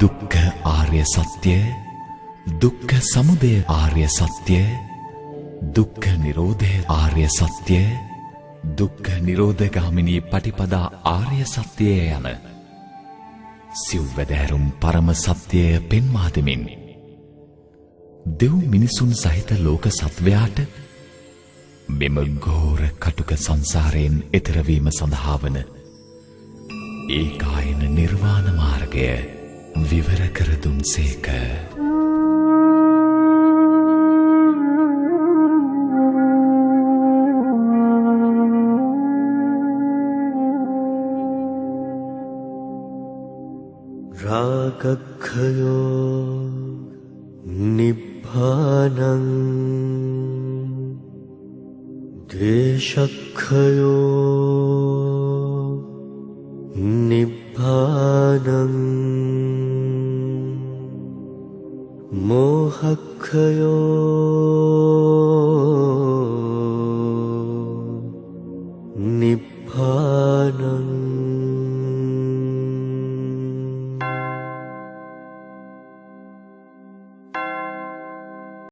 දුක්ඛ ආර්ය සත්‍ය, දුක්ඛ සමුදය ආර්ය සත්‍ය, දුක්ඛ නිරෝධය ආර්ය සත්‍ය, දුක්ඛ නිරෝධගාමිනී පටිපදා ආර්ය සත්‍යය යන සිව්වැදෑරුම් පරම සත්‍යය පෙන්වා දෙමින් දෙව් මිනිසුන් සහිත ලෝක සත්වයාට මෙම ඝෝර කටුක සංසාරයෙන් එතරවීම සඳහා වන ඒකායන නිර්වාණ මාර්ගය විවර කර දුන්සේක. රාගක්ඛයෝ නිබ්බානං ද්වේෂක්ඛයෝ නිබ්බානං මෝහක්ඛයෝ නිබ්බානං